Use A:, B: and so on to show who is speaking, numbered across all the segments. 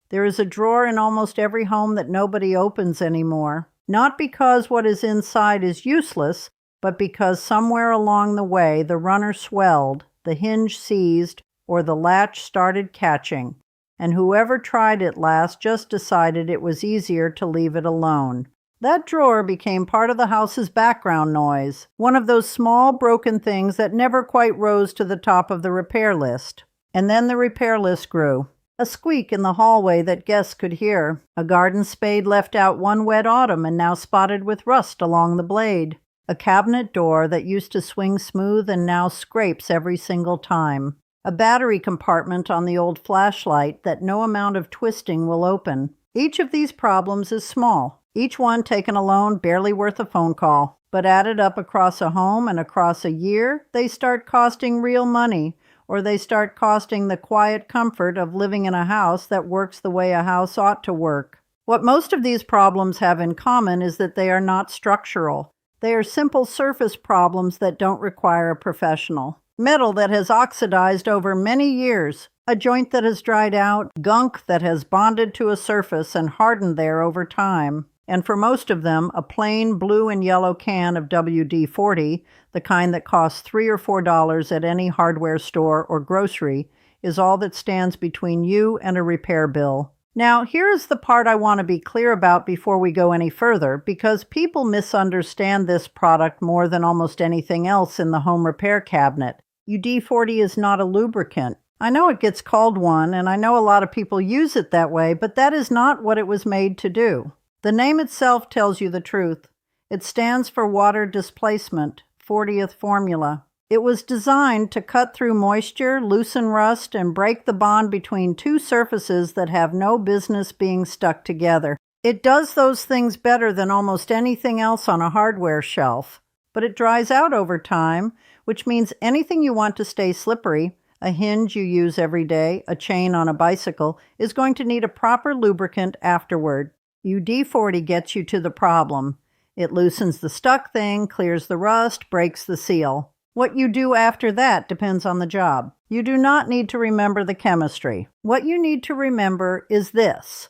A: There is a drawer in almost every home that nobody opens anymore. Not because what is inside is useless, but because somewhere along the way the runner swelled, the hinge seized, or the latch started catching, and whoever tried it last just decided it was easier to leave it alone. That drawer became part of the house's background noise, one of those small broken things that never quite rose to the top of the repair list. And then the repair list grew. A squeak in the hallway that guests could hear. A garden spade left out one wet autumn and now spotted with rust along the blade. A cabinet door that used to swing smooth and now scrapes every single time. A battery compartment on the old flashlight that no amount of twisting will open. Each of these problems is small. Each one taken alone barely worth a phone call. But added up across a home and across a year, they start costing real money, or they start costing the quiet comfort of living in a house that works the way a house ought to work. What most of these problems have in common is that they are not structural. They are simple surface problems that don't require a professional. Metal that has oxidized over many years, a joint that has dried out, gunk that has bonded to a surface and hardened there over time. And for most of them, a plain blue and yellow can of WD-40, the kind that costs $3 or $4 at any hardware store or grocery, is all that stands between you and a repair bill. Now, here is the part I want to be clear about before we go any further, because people misunderstand this product more than almost anything else in the home repair cabinet. WD-40 is not a lubricant. I know it gets called one, and I know a lot of people use it that way, but that is not what it was made to do. The name itself tells you the truth. It stands for water displacement, 40th formula. It was designed to cut through moisture, loosen rust, and break the bond between two surfaces that have no business being stuck together. It does those things better than almost anything else on a hardware shelf, but it dries out over time, which means anything you want to stay slippery, a hinge you use every day, a chain on a bicycle, is going to need a proper lubricant afterward. WD-40 gets you to the problem. It loosens the stuck thing, clears the rust, breaks the seal. What you do after that depends on the job. You do not need to remember the chemistry. What you need to remember is this.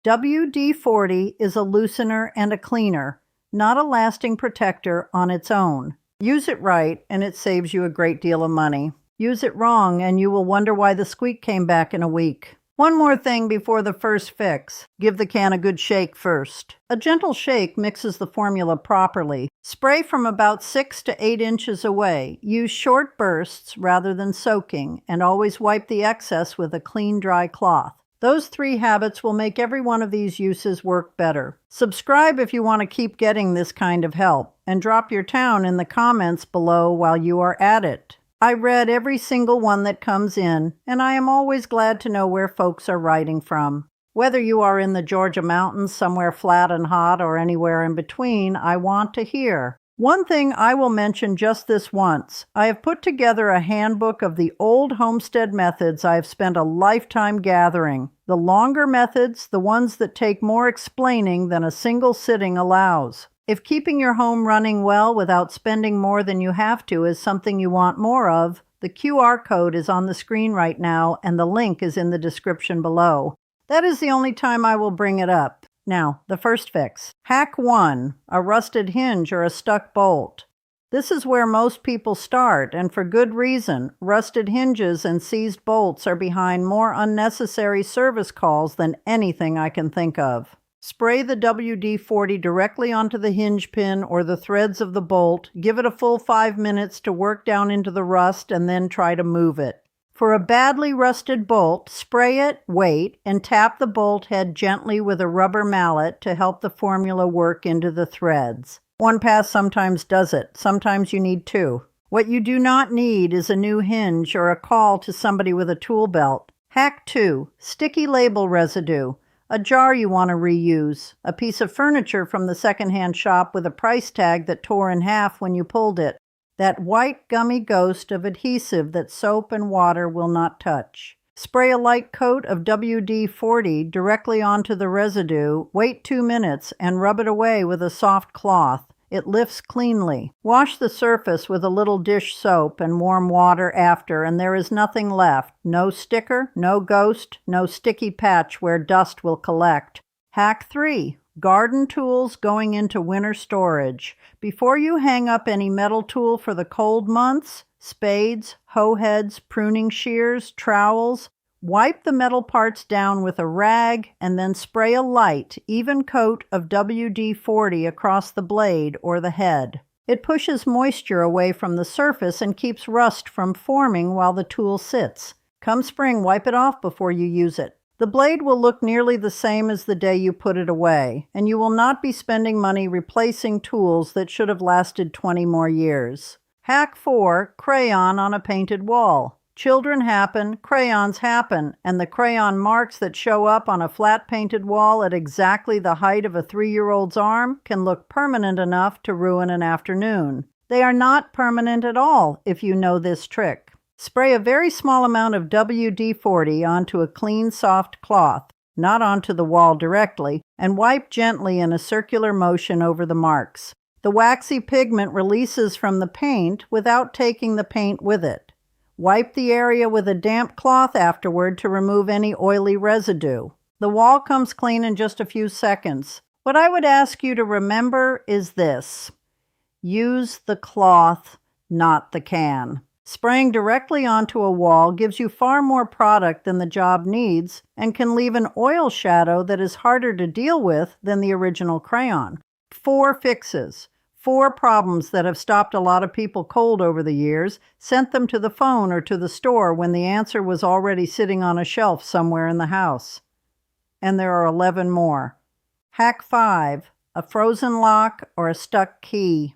A: WD-40 is a loosener and a cleaner, not a lasting protector on its own. Use it right, and it saves you a great deal of money. Use it wrong, and you will wonder why the squeak came back in a week. One more thing before the first fix. Give the can a good shake first. A gentle shake mixes the formula properly. Spray from about 6 to 8 inches away. Use short bursts rather than soaking, and always wipe the excess with a clean, dry cloth. Those 3 habits will make every one of these uses work better. Subscribe if you want to keep getting this kind of help, and drop your town in the comments below while you are at it. I read every single one that comes in, and I am always glad to know where folks are writing from. Whether you are in the Georgia mountains, somewhere flat and hot, or anywhere in between, I want to hear. One thing I will mention just this once. I have put together a handbook of the old homestead methods I have spent a lifetime gathering. The longer methods, the ones that take more explaining than a single sitting allows. If keeping your home running well without spending more than you have to is something you want more of, the QR code is on the screen right now and the link is in the description below. That is the only time I will bring it up. Now, the first fix. Hack 1, a rusted hinge or a stuck bolt. This is where most people start, and for good reason. Rusted hinges and seized bolts are behind more unnecessary service calls than anything I can think of. Spray the WD-40 directly onto the hinge pin or the threads of the bolt, give it a full 5 minutes to work down into the rust, and then try to move it. For a badly rusted bolt, spray it, wait, and tap the bolt head gently with a rubber mallet to help the formula work into the threads. One pass sometimes does it. Sometimes you need 2. What you do not need is a new hinge or a call to somebody with a tool belt. Hack 2, sticky label residue. A jar you want to reuse, a piece of furniture from the secondhand shop with a price tag that tore in half when you pulled it, that white gummy ghost of adhesive that soap and water will not touch. Spray a light coat of WD-40 directly onto the residue, wait 2 minutes, and rub it away with a soft cloth. It lifts cleanly. Wash the surface with a little dish soap and warm water after, and there is nothing left. No sticker, no ghost, no sticky patch where dust will collect. Hack 3. Garden tools going into winter storage. Before you hang up any metal tool for the cold months, spades, hoe heads, pruning shears, trowels, wipe the metal parts down with a rag and then spray a light, even coat of WD-40 across the blade or the head. It pushes moisture away from the surface and keeps rust from forming while the tool sits. Come spring, wipe it off before you use it. The blade will look nearly the same as the day you put it away, and you will not be spending money replacing tools that should have lasted 20 more years. Hack 4. Crayon on a painted wall. Children happen, crayons happen, and the crayon marks that show up on a flat painted wall at exactly the height of a 3-year-old's arm can look permanent enough to ruin an afternoon. They are not permanent at all if you know this trick. Spray a very small amount of WD-40 onto a clean, soft cloth, not onto the wall directly, and wipe gently in a circular motion over the marks. The waxy pigment releases from the paint without taking the paint with it. Wipe the area with a damp cloth afterward to remove any oily residue. The wall comes clean in just a few seconds. What I would ask you to remember is this: use the cloth, not the can. Spraying directly onto a wall gives you far more product than the job needs and can leave an oil shadow that is harder to deal with than the original crayon. 4 fixes. 4 problems that have stopped a lot of people cold over the years, sent them to the phone or to the store when the answer was already sitting on a shelf somewhere in the house. And there are 11 more. Hack 5. A frozen lock or a stuck key.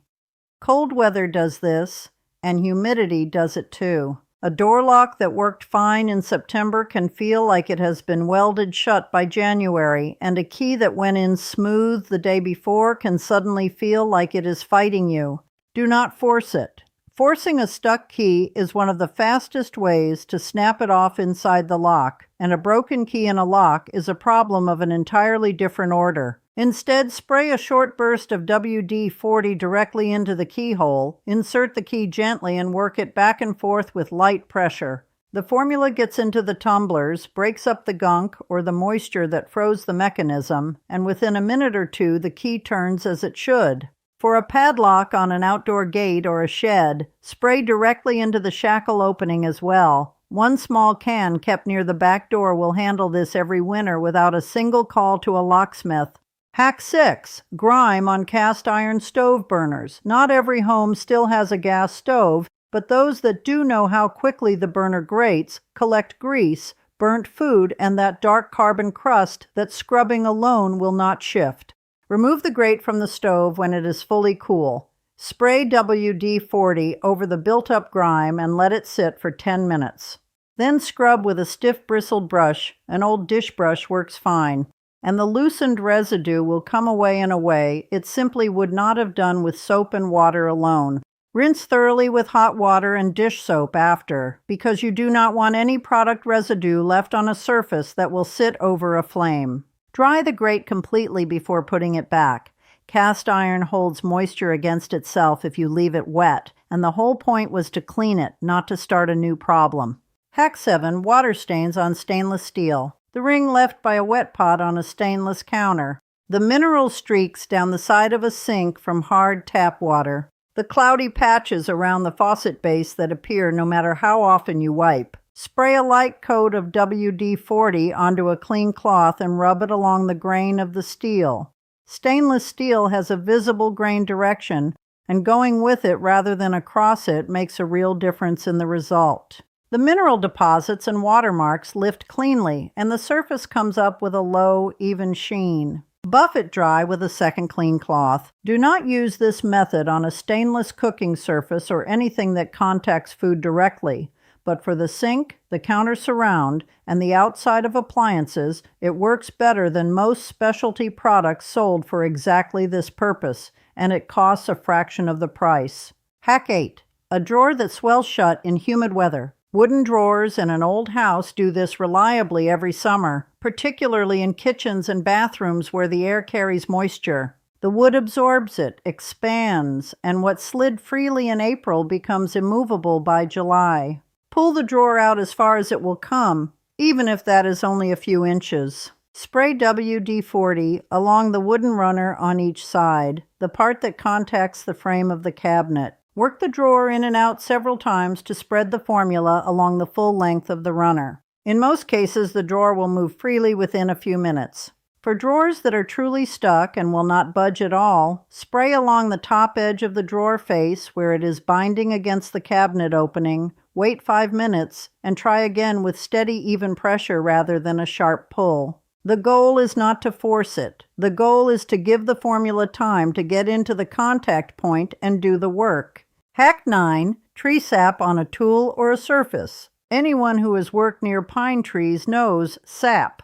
A: Cold weather does this, and humidity does it too. A door lock that worked fine in September can feel like it has been welded shut by January, and a key that went in smooth the day before can suddenly feel like it is fighting you. Do not force it. Forcing a stuck key is one of the fastest ways to snap it off inside the lock, and a broken key in a lock is a problem of an entirely different order. Instead, spray a short burst of WD-40 directly into the keyhole, insert the key gently, and work it back and forth with light pressure. The formula gets into the tumblers, breaks up the gunk or the moisture that froze the mechanism, and within a minute or two the key turns as it should. For a padlock on an outdoor gate or a shed, spray directly into the shackle opening as well. 1 small can kept near the back door will handle this every winter without a single call to a locksmith. Hack 6. Grime on cast iron stove burners. Not every home still has a gas stove, but those that do know how quickly the burner grates collect grease, burnt food, and that dark carbon crust that scrubbing alone will not shift. Remove the grate from the stove when it is fully cool. Spray WD-40 over the built-up grime and let it sit for 10 minutes. Then scrub with a stiff bristled brush. An old dish brush works fine, and the loosened residue will come away in a way it simply would not have done with soap and water alone. Rinse thoroughly with hot water and dish soap after, because you do not want any product residue left on a surface that will sit over a flame. Dry the grate completely before putting it back. Cast iron holds moisture against itself if you leave it wet, and the whole point was to clean it, not to start a new problem. Hack 7. Water stains on stainless steel. The ring left by a wet pot on a stainless counter. The mineral streaks down the side of a sink from hard tap water. The cloudy patches around the faucet base that appear no matter how often you wipe. Spray a light coat of WD-40 onto a clean cloth and rub it along the grain of the steel. Stainless steel has a visible grain direction, and going with it rather than across it makes a real difference in the result. The mineral deposits and watermarks lift cleanly, and the surface comes up with a low, even sheen. Buff it dry with a second clean cloth. Do not use this method on a stainless cooking surface or anything that contacts food directly, but for the sink, the counter surround, and the outside of appliances, it works better than most specialty products sold for exactly this purpose, and it costs a fraction of the price. Hack 8. A drawer that swells shut in humid weather. Wooden drawers in an old house do this reliably every summer, particularly in kitchens and bathrooms where the air carries moisture. The The wood absorbs it, expands, and what slid freely in April becomes immovable by July. Pull the drawer out as far as it will come, even if that is only a few inches. Spray WD-40 along the wooden runner on each side, the part that contacts the frame of the cabinet. Work the drawer in and out several times to spread the formula along the full length of the runner. In most cases, the drawer will move freely within a few minutes. For drawers that are truly stuck and will not budge at all, spray along the top edge of the drawer face where it is binding against the cabinet opening, wait 5 minutes, and try again with steady, even pressure rather than a sharp pull. The goal is not to force it. The goal is to give the formula time to get into the contact point and do the work. Hack 9. Tree sap on a tool or a surface. Anyone who has worked near pine trees knows sap.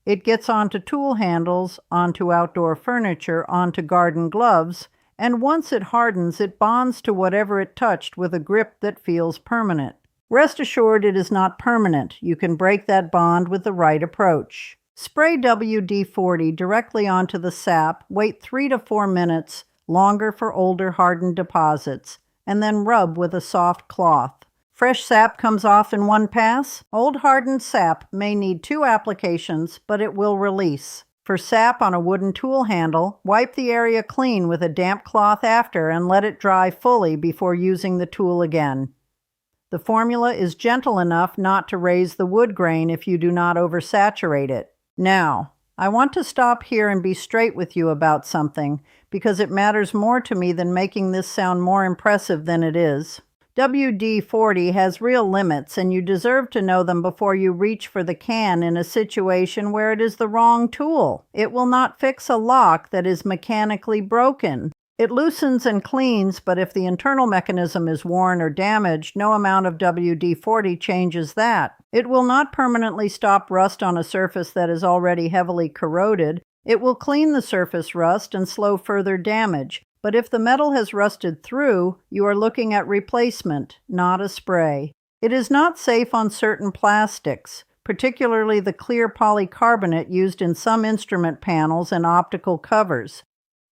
A: It gets onto tool handles, onto outdoor furniture, onto garden gloves, and once it hardens, it bonds to whatever it touched with a grip that feels permanent. Rest assured it is not permanent. You can break that bond with the right approach. Spray WD-40 directly onto the sap, wait 3 to 4 minutes, longer for older hardened deposits, and then rub with a soft cloth. Fresh sap comes off in one pass. Old hardened sap may need 2 applications, but it will release. For sap on a wooden tool handle, wipe the area clean with a damp cloth after and let it dry fully before using the tool again. The formula is gentle enough not to raise the wood grain if you do not oversaturate it. Now, I want to stop here and be straight with you about something, because it matters more to me than making this sound more impressive than it is. WD-40 has real limits, and you deserve to know them before you reach for the can in a situation where it is the wrong tool. It will not fix a lock that is mechanically broken. It loosens and cleans, but if the internal mechanism is worn or damaged, no amount of WD-40 changes that. It will not permanently stop rust on a surface that is already heavily corroded. It will clean the surface rust and slow further damage. But if the metal has rusted through, you are looking at replacement, not a spray. It is not safe on certain plastics, particularly the clear polycarbonate used in some instrument panels and optical covers.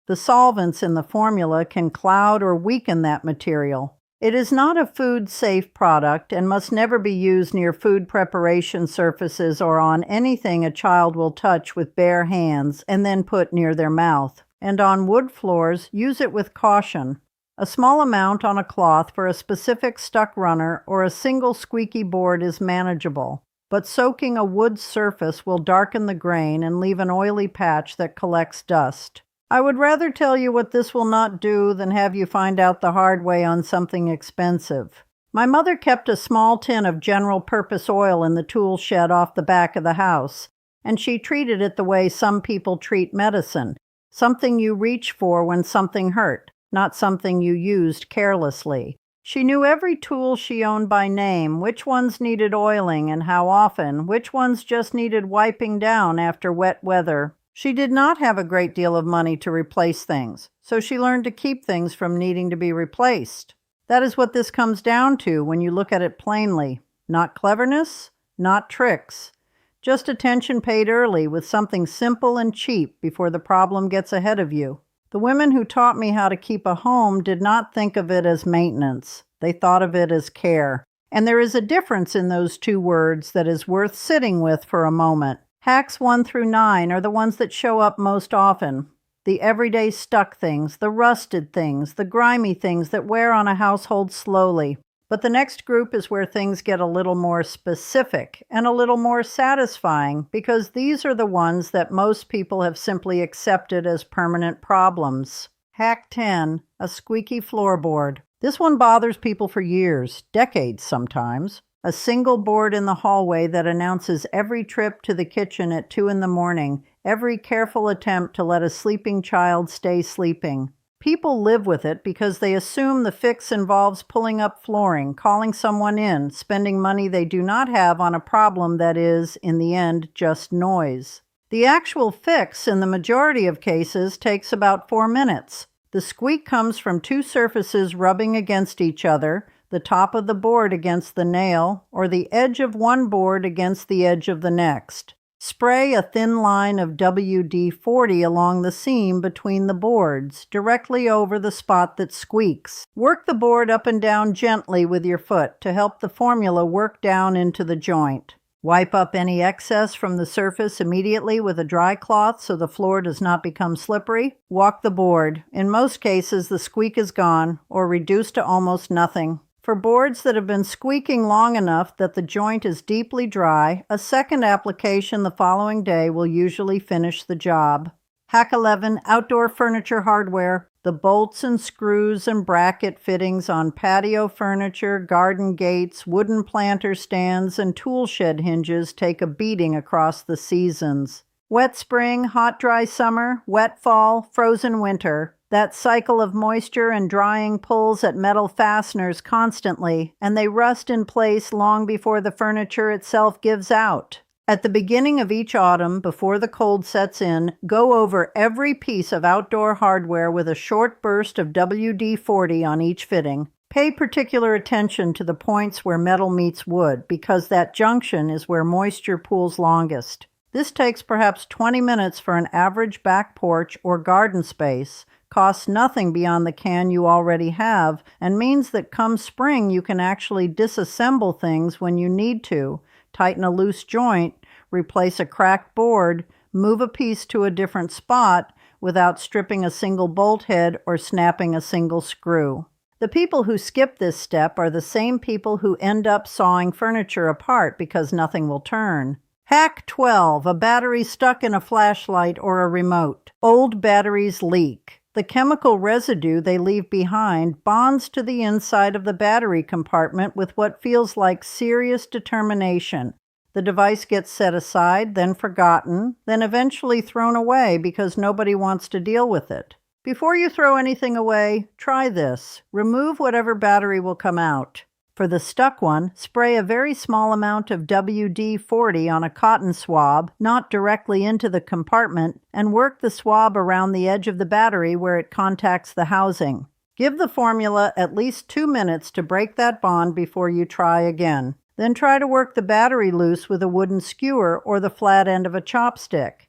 A: The solvents in the formula can cloud or weaken that material. It is not a food-safe product and must never be used near food preparation surfaces or on anything a child will touch with bare hands and then put near their mouth. And on wood floors, use it with caution. A small amount on a cloth for a specific stuck runner or a single squeaky board is manageable, but soaking a wood surface will darken the grain and leave an oily patch that collects dust. I would rather tell you what this will not do than have you find out the hard way on something expensive. My mother kept a small tin of general-purpose oil in the tool shed off the back of the house, and she treated it the way some people treat medicine. Something you reach for when something hurt, not something you used carelessly. She knew every tool she owned by name, which ones needed oiling and how often, which ones just needed wiping down after wet weather. She did not have a great deal of money to replace things, so she learned to keep things from needing to be replaced. That is what this comes down to when you look at it plainly. Not cleverness, not tricks. Just attention paid early with something simple and cheap before the problem gets ahead of you. The women who taught me how to keep a home did not think of it as maintenance. They thought of it as care. And there is a difference in those 2 words that is worth sitting with for a moment. Hacks 1 through 9 are the ones that show up most often. The everyday stuck things, the rusted things, the grimy things that wear on a household slowly. But the next group is where things get a little more specific and a little more satisfying, because these are the ones that most people have simply accepted as permanent problems. Hack 10, a squeaky floorboard. This one bothers people for years, decades sometimes. A single board in the hallway that announces every trip to the kitchen at 2 in the morning, every careful attempt to let a sleeping child stay sleeping. People live with it because they assume the fix involves pulling up flooring, calling someone in, spending money they do not have on a problem that is, in the end, just noise. The actual fix, in the majority of cases, takes about 4 minutes. The squeak comes from 2 surfaces rubbing against each other, the top of the board against the nail, or the edge of one board against the edge of the next. Spray a thin line of WD-40 along the seam between the boards, directly over the spot that squeaks. Work the board up and down gently with your foot to help the formula work down into the joint. Wipe up any excess from the surface immediately with a dry cloth so the floor does not become slippery. Walk the board. In most cases, the squeak is gone or reduced to almost nothing. For boards that have been squeaking long enough that the joint is deeply dry, a second application the following day will usually finish the job. Hack 11. Outdoor furniture hardware. The bolts and screws and bracket fittings on patio furniture, garden gates, wooden planter stands, and tool shed hinges take a beating across the seasons. Wet spring, hot dry summer, wet fall, frozen winter. That cycle of moisture and drying pulls at metal fasteners constantly, and they rust in place long before the furniture itself gives out. At the beginning of each autumn, before the cold sets in, go over every piece of outdoor hardware with a short burst of WD-40 on each fitting. Pay particular attention to the points where metal meets wood, because that junction is where moisture pools longest. This takes perhaps 20 minutes for an average back porch or garden space, costs nothing beyond the can you already have, and means that come spring you can actually disassemble things when you need to, tighten a loose joint, replace a cracked board, move a piece to a different spot without stripping a single bolt head or snapping a single screw. The people who skip this step are the same people who end up sawing furniture apart because nothing will turn. Hack 12. A battery stuck in a flashlight or a remote. Old batteries leak. The chemical residue they leave behind bonds to the inside of the battery compartment with what feels like serious determination. The device gets set aside, then forgotten, then eventually thrown away because nobody wants to deal with it. Before you throw anything away, try this. Remove whatever battery will come out. For the stuck one, spray a very small amount of WD-40 on a cotton swab, not directly into the compartment, and work the swab around the edge of the battery where it contacts the housing. Give the formula at least 2 minutes to break that bond before you try again. Then try to work the battery loose with a wooden skewer or the flat end of a chopstick.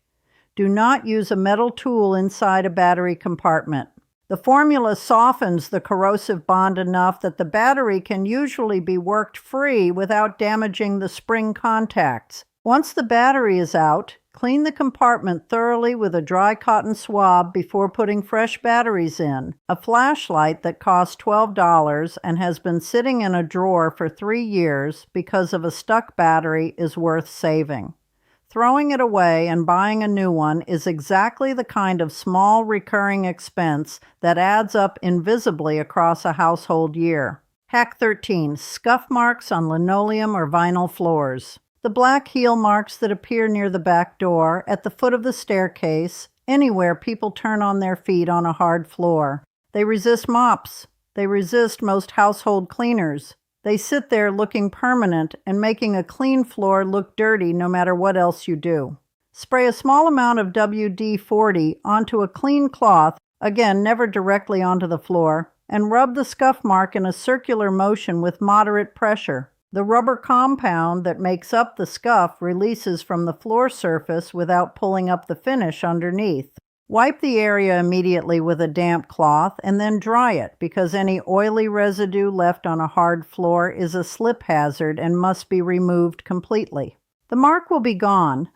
A: Do not use a metal tool inside a battery compartment. The formula softens the corrosive bond enough that the battery can usually be worked free without damaging the spring contacts. Once the battery is out, clean the compartment thoroughly with a dry cotton swab before putting fresh batteries in. A flashlight that costs $12 and has been sitting in a drawer for 3 years because of a stuck battery is worth saving. Throwing it away and buying a new one is exactly the kind of small recurring expense that adds up invisibly across a household year. Hack 13. Scuff marks on linoleum or vinyl floors. The black heel marks that appear near the back door, at the foot of the staircase, anywhere people turn on their feet on a hard floor. They resist mops. They resist most household cleaners. They sit there looking permanent and making a clean floor look dirty no matter what else you do. Spray a small amount of WD-40 onto a clean cloth, again never directly onto the floor, and rub the scuff mark in a circular motion with moderate pressure. The rubber compound that makes up the scuff releases from the floor surface without pulling up the finish underneath. Wipe the area immediately with a damp cloth and then dry it because any oily residue left on a hard floor is a slip hazard and must be removed completely. The mark will be gone.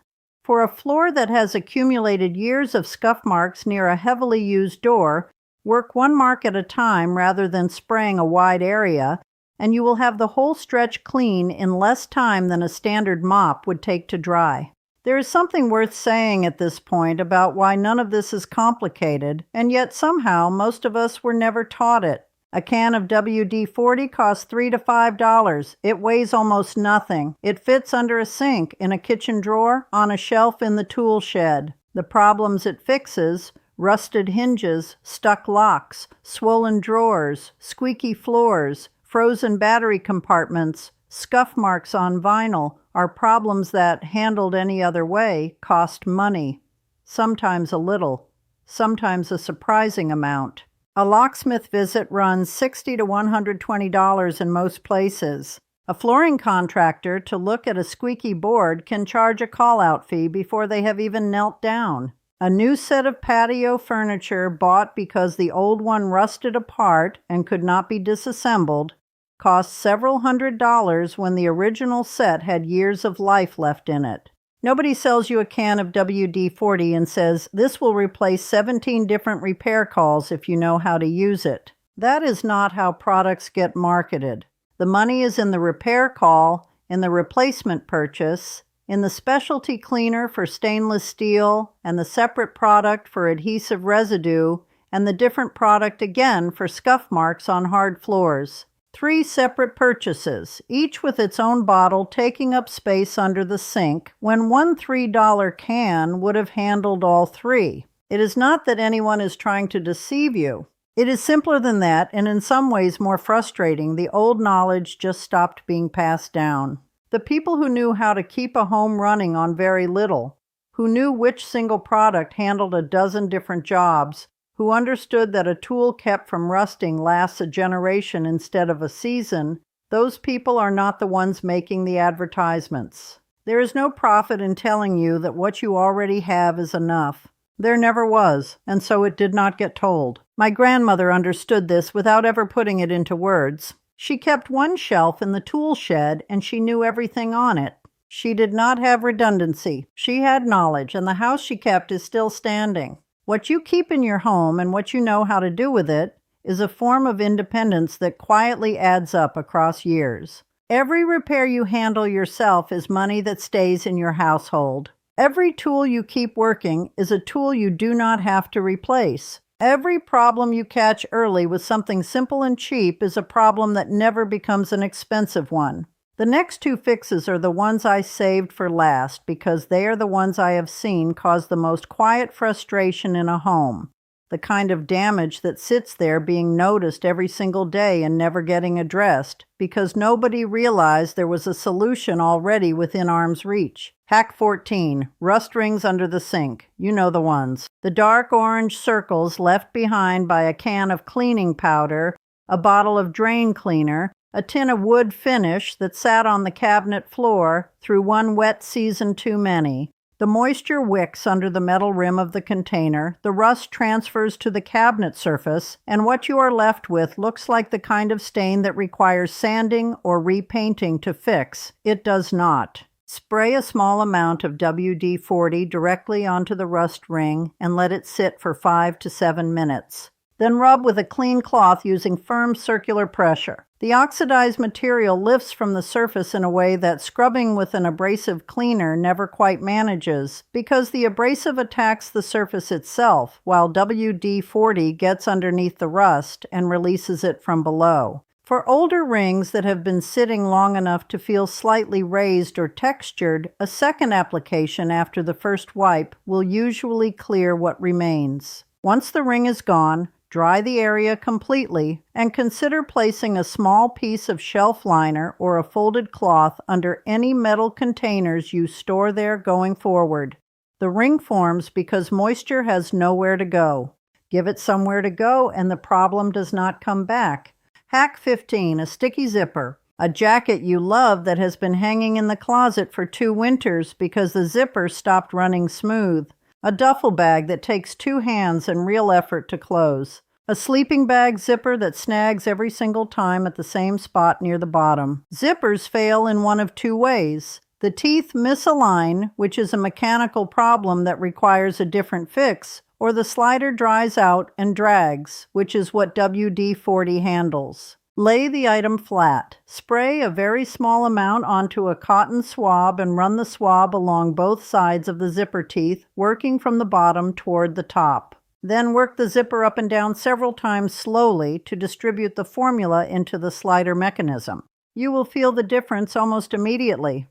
A: For a floor that has accumulated years of scuff marks near a heavily used door, work one mark at a time rather than spraying a wide area, and you will have the whole stretch clean in less time than a standard mop would take to dry. There is something worth saying at this point about why none of this is complicated, and yet somehow most of us were never taught it. A can of WD-40 costs $3 to $5. It weighs almost nothing. It fits under a sink, in a kitchen drawer, on a shelf in the tool shed. The problems it fixes, rusted hinges, stuck locks, swollen drawers, squeaky floors, frozen battery compartments, scuff marks on vinyl, are problems that, handled any other way, cost money. Sometimes a little, sometimes a surprising amount. A locksmith visit runs $60 to $120 in most places. A flooring contractor to look at a squeaky board can charge a call-out fee before they have even knelt down. A new set of patio furniture bought because the old one rusted apart and could not be disassembled cost several $100s when the original set had years of life left in it. Nobody sells you a can of WD-40 and says, "This will replace 17 different repair calls if you know how to use it." That is not how products get marketed. The money is in the repair call, in the replacement purchase, in the specialty cleaner for stainless steel, and the separate product for adhesive residue, and the different product again for scuff marks on hard floors. 3 separate purchases, each with its own bottle taking up space under the sink, when one $3 can would have handled all 3. It is not that anyone is trying to deceive you. It is simpler than that, and in some ways more frustrating. The old knowledge just stopped being passed down. The people who knew how to keep a home running on very little, who knew which single product handled a dozen different jobs, who understood that a tool kept from rusting lasts a generation instead of a season, those people are not the ones making the advertisements. There is no profit in telling you that what you already have is enough. There never was, and so it did not get told. My grandmother understood this without ever putting it into words. She kept one shelf in the tool shed, and she knew everything on it. She did not have redundancy. She had knowledge, and the house she kept is still standing. What you keep in your home and what you know how to do with it is a form of independence that quietly adds up across years. Every repair you handle yourself is money that stays in your household. Every tool you keep working is a tool you do not have to replace. Every problem you catch early with something simple and cheap is a problem that never becomes an expensive one. The next 2 fixes are the ones I saved for last because they are the ones I have seen cause the most quiet frustration in a home, the kind of damage that sits there being noticed every single day and never getting addressed because nobody realized there was a solution already within arm's reach. Hack 14, rust rings under the sink. You know the ones. The dark orange circles left behind by a can of cleaning powder, a bottle of drain cleaner, a tin of wood finish that sat on the cabinet floor through one wet season too many. The moisture wicks under the metal rim of the container, the rust transfers to the cabinet surface, and what you are left with looks like the kind of stain that requires sanding or repainting to fix. It does not. Spray a small amount of WD-40 directly onto the rust ring and let it sit for 5 to 7 minutes. Then rub with a clean cloth using firm circular pressure. The oxidized material lifts from the surface in a way that scrubbing with an abrasive cleaner never quite manages, because the abrasive attacks the surface itself, while WD-40 gets underneath the rust and releases it from below. For older rings that have been sitting long enough to feel slightly raised or textured, a second application after the first wipe will usually clear what remains. Once the ring is gone, dry the area completely and consider placing a small piece of shelf liner or a folded cloth under any metal containers you store there going forward. The ring forms because moisture has nowhere to go. Give it somewhere to go and the problem does not come back. Hack 15, a sticky zipper. A jacket you love that has been hanging in the closet for 2 winters because the zipper stopped running smooth. A duffel bag that takes 2 hands and real effort to close. A sleeping bag zipper that snags every single time at the same spot near the bottom. Zippers fail in one of 2 ways. The teeth misalign, which is a mechanical problem that requires a different fix, or the slider dries out and drags, which is what WD-40 handles. Lay the item flat. Spray a very small amount onto a cotton swab and run the swab along both sides of the zipper teeth, working from the bottom toward the top. Then work the zipper up and down several times slowly to distribute the formula into the slider mechanism. You will feel the difference almost immediately.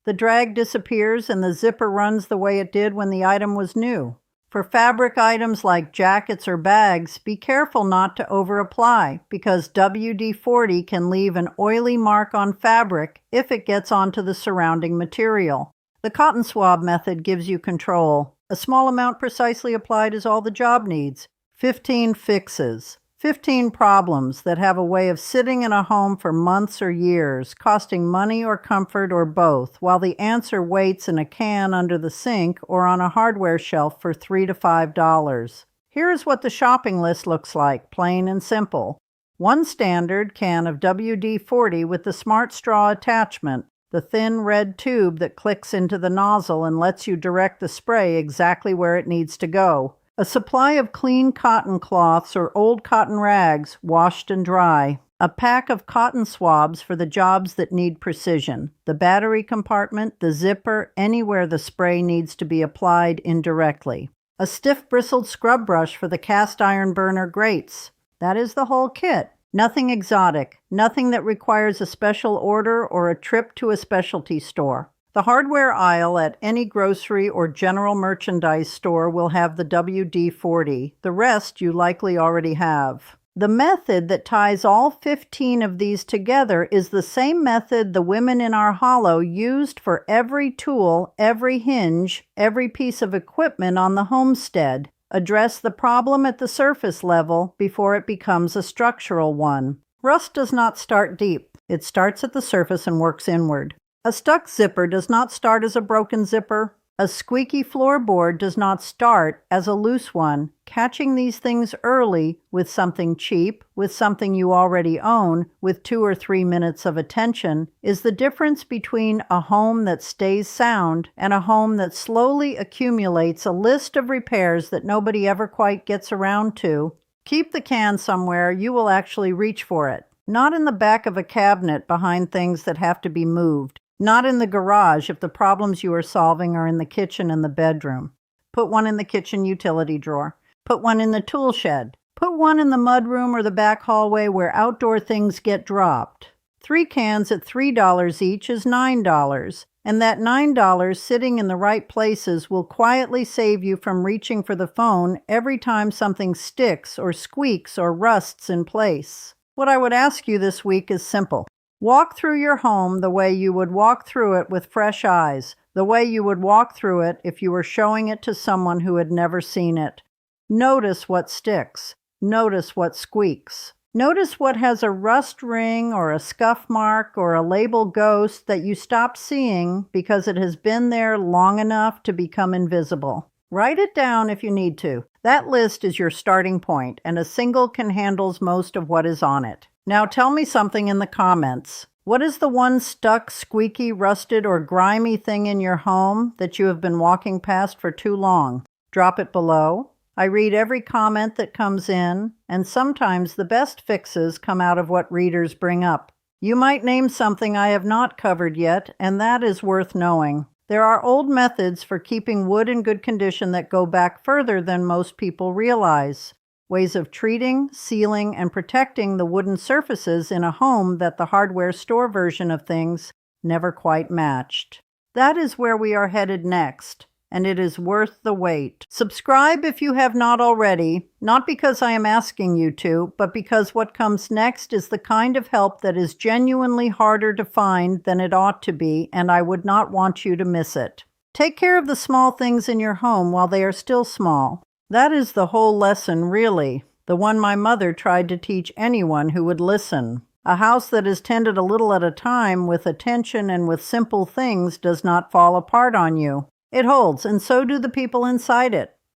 A: The drag disappears and the zipper runs the way it did when the item was new. For fabric items like jackets or bags, be careful not to over-apply because WD-40 can leave an oily mark on fabric if it gets onto the surrounding material. The cotton swab method gives you control. A small amount precisely applied is all the job needs. 15 fixes. 15 problems that have a way of sitting in a home for months or years, costing money or comfort or both, while the answer waits in a can under the sink or on a hardware shelf for $3 to $5. Here's what the shopping list looks like, plain and simple. One standard can of WD-40 with the smart straw attachment, the thin red tube that clicks into the nozzle and lets you direct the spray exactly where it needs to go. A supply of clean cotton cloths or old cotton rags, washed and dry. A pack of cotton swabs for the jobs that need precision. The battery compartment, the zipper, anywhere the spray needs to be applied indirectly. A stiff bristled scrub brush for the cast iron burner grates. That is the whole kit. Nothing exotic, nothing that requires a special order or a trip to a specialty store. The hardware aisle at any grocery or general merchandise store will have the WD-40. The rest you likely already have. The method that ties all 15 of these together is the same method the women in our hollow used for every tool, every hinge, every piece of equipment on the homestead. Address the problem at the surface level before it becomes a structural one. Rust does not start deep. It starts at the surface and works inward. A stuck zipper does not start as a broken zipper. A squeaky floorboard does not start as a loose one. Catching these things early with something cheap, with something you already own, with 2 or 3 minutes of attention, is the difference between a home that stays sound and a home that slowly accumulates a list of repairs that nobody ever quite gets around to. Keep the can somewhere you will actually reach for it. Not in the back of a cabinet behind things that have to be moved. Not in the garage if the problems you are solving are in the kitchen and the bedroom. Put one in the kitchen utility drawer. Put one in the tool shed. Put one in the mudroom or the back hallway where outdoor things get dropped. 3 cans at $3 each is $9, and that $9 sitting in the right places will quietly save you from reaching for the phone every time something sticks or squeaks or rusts in place. What I would ask you this week is simple. Walk through your home the way you would walk through it with fresh eyes, the way you would walk through it if you were showing it to someone who had never seen it. Notice what sticks. Notice what squeaks. Notice what has a rust ring or a scuff mark or a label ghost that you stopped seeing because it has been there long enough to become invisible. Write it down if you need to. That list is your starting point, and a single can handle most of what is on it. Now tell me something in the comments. What is the one stuck, squeaky, rusted, or grimy thing in your home that you have been walking past for too long? Drop it below. I read every comment that comes in, and sometimes the best fixes come out of what readers bring up. You might name something I have not covered yet, and that is worth knowing. There are old methods for keeping wood in good condition that go back further than most people realize. Ways of treating, sealing, and protecting the wooden surfaces in a home that the hardware store version of things never quite matched. That is where we are headed next, and it is worth the wait. Subscribe if you have not already, not because I am asking you to, but because what comes next is the kind of help that is genuinely harder to find than it ought to be, and I would not want you to miss it. Take care of the small things in your home while they are still small. That is the whole lesson, really, the one my mother tried to teach anyone who would listen. A house that is tended a little at a time with attention and with simple things does not fall apart on you. It holds, and so do the people inside it.